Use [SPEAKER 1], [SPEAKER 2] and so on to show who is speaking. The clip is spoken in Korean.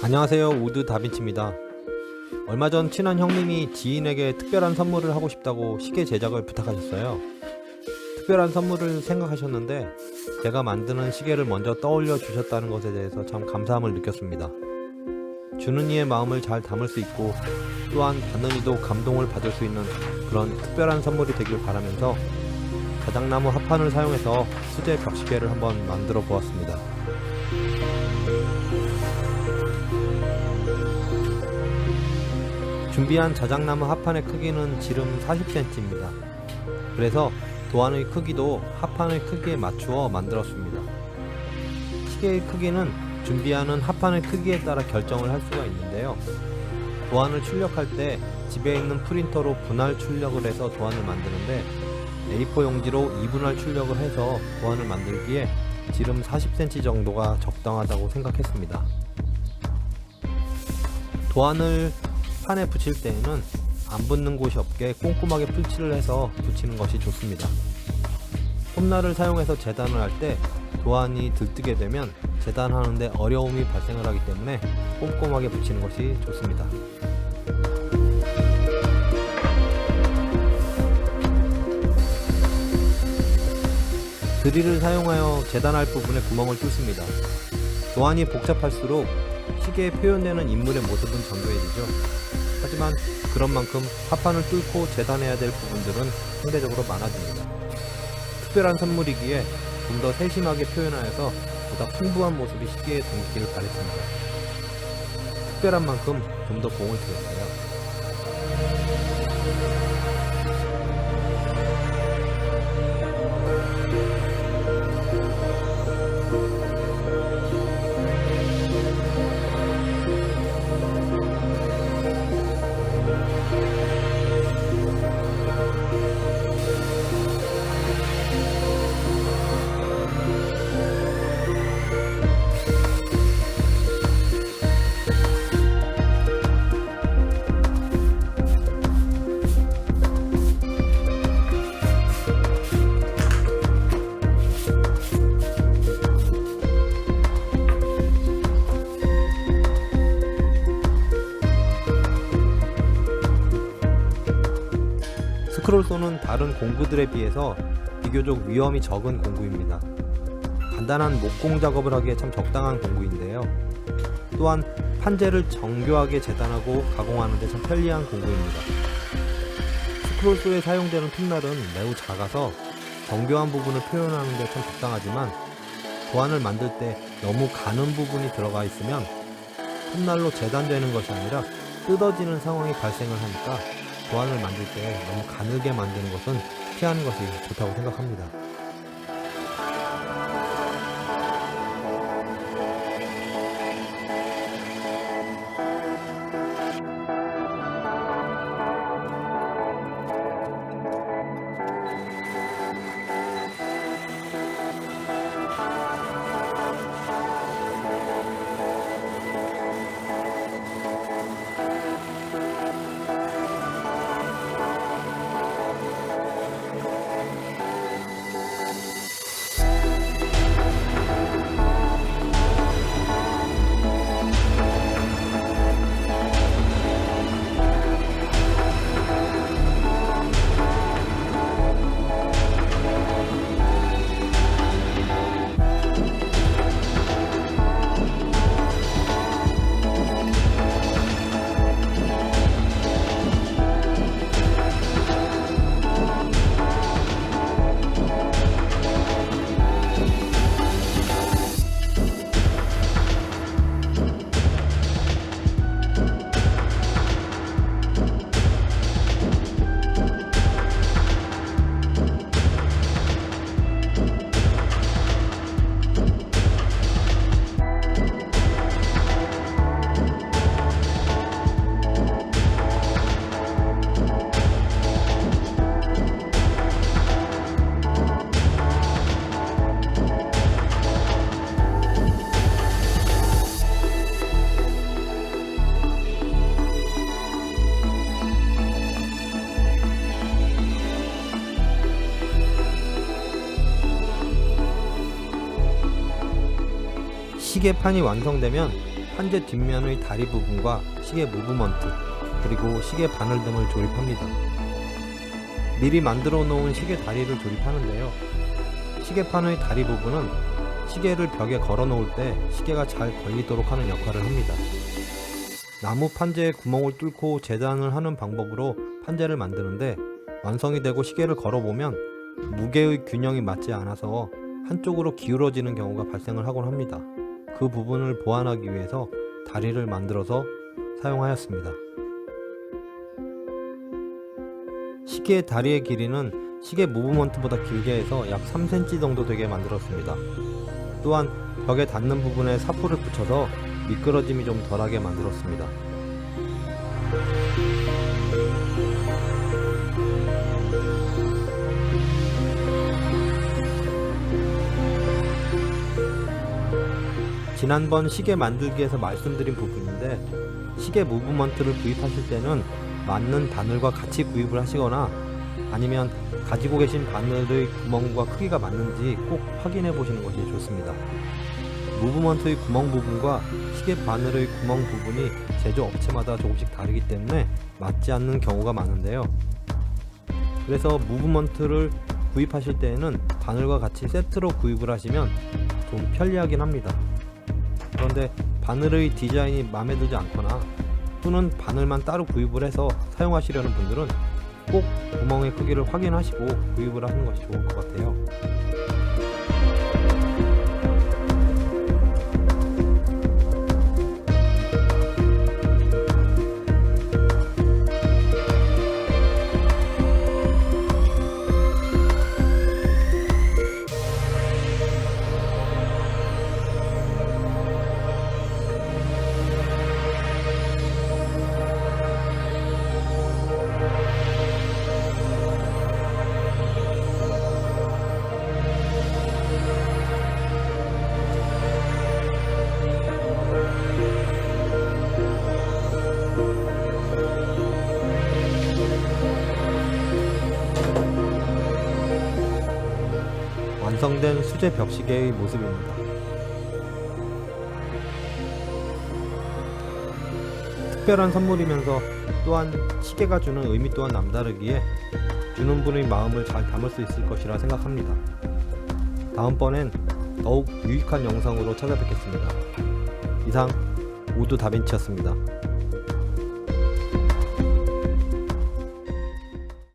[SPEAKER 1] 안녕하세요. 우드 다빈치입니다. 얼마 전 친한 형님이 지인에게 특별한 선물을 하고 싶다고 시계 제작을 부탁하셨어요. 특별한 선물을 생각하셨는데 제가 만드는 시계를 먼저 떠올려 주셨다는 것에 대해서 참 감사함을 느꼈습니다. 주는 이의 마음을 잘 담을 수 있고 또한 받는 이도 감동을 받을 수 있는 그런 특별한 선물이 되길 바라면서 자작나무 합판을 사용해서 수제 벽시계를 한번 만들어 보았습니다. 준비한 자작나무 합판의 크기는 지름 40cm입니다. 그래서 도안의 크기도 합판의 크기에 맞추어 만들었습니다. 시계의 크기는 준비하는 합판의 크기에 따라 결정을 할 수가 있는데요. 도안을 출력할 때 집에 있는 프린터로 분할 출력을 해서 도안을 만드는데 A4 용지로 2분할 출력을 해서 도안을 만들기에 지름 40cm 정도가 적당하다고 생각했습니다. 도안을 판에 붙일 때에는 안 붙는 곳이 없게 꼼꼼하게 풀칠을 해서 붙이는 것이 좋습니다. 폼날을 사용해서 재단을 할 때 도안이 들뜨게 되면 재단하는데 어려움이 발생을 하기 때문에 꼼꼼하게 붙이는 것이 좋습니다. 드릴을 사용하여 재단할 부분에 구멍을 뚫습니다. 도안이 복잡할수록 시계에 표현되는 인물의 모습은 정교해지죠. 하지만 그런 만큼 합판을 뚫고 재단해야 될 부분들은 상대적으로 많아집니다. 특별한 선물이기에 좀 더 세심하게 표현하여서 보다 풍부한 모습이 시계에 담기를 바랬습니다. 특별한 만큼 좀 더 공을 들였어요. 스크롤소는 다른 공구들에 비해서 비교적 위험이 적은 공구입니다. 간단한 목공 작업을 하기에 참 적당한 공구인데요. 또한 판재를 정교하게 재단하고 가공하는 데 참 편리한 공구입니다. 스크롤소에 사용되는 톱날은 매우 작아서 정교한 부분을 표현하는 데 참 적당하지만 도안을 만들 때 너무 가는 부분이 들어가 있으면 톱날로 재단되는 것이 아니라 뜯어지는 상황이 발생을 하니까 도안을 만들 때 너무 가늘게 만드는 것은 피하는 것이 좋다고 생각합니다. 시계판이 완성되면 판재 뒷면의 다리 부분과 시계 무브먼트, 그리고 시계 바늘 등을 조립합니다. 미리 만들어 놓은 시계 다리를 조립하는데요. 시계판의 다리 부분은 시계를 벽에 걸어 놓을 때 시계가 잘 걸리도록 하는 역할을 합니다. 나무 판재에 구멍을 뚫고 재단을 하는 방법으로 판재를 만드는데, 완성이 되고 시계를 걸어보면 무게의 균형이 맞지 않아서 한쪽으로 기울어지는 경우가 발생을 하곤 합니다. 그 부분을 보완하기 위해서 다리를 만들어서 사용하였습니다. 시계 다리의 길이는 시계 무브먼트보다 길게 해서 약 3cm 정도 되게 만들었습니다. 또한 벽에 닿는 부분에 사포를 붙여서 미끄러짐이 좀 덜하게 만들었습니다. 지난번 시계 만들기에서 말씀드린 부분인데, 시계 무브먼트를 구입하실 때는 맞는 바늘과 같이 구입을 하시거나, 아니면 가지고 계신 바늘의 구멍과 크기가 맞는지 꼭 확인해 보시는 것이 좋습니다. 무브먼트의 구멍 부분과 시계 바늘의 구멍 부분이 제조 업체마다 조금씩 다르기 때문에 맞지 않는 경우가 많은데요. 그래서 무브먼트를 구입하실 때에는 바늘과 같이 세트로 구입을 하시면 좀 편리하긴 합니다. 그런데 바늘의 디자인이 마음에 들지 않거나, 또는 바늘만 따로 구입을 해서 사용하시려는 분들은 꼭 구멍의 크기를 확인하시고 구입을 하는 것이 좋을 것 같아요. 완성된 수제 벽시계의 모습입니다. 특별한 선물이면서 또한 시계가 주는 의미 또한 남다르기에 주는 분의 마음을 잘 담을 수 있을 것이라 생각합니다. 다음번엔 더욱 유익한 영상으로 찾아뵙겠습니다. 이상 우드 다빈치였습니다.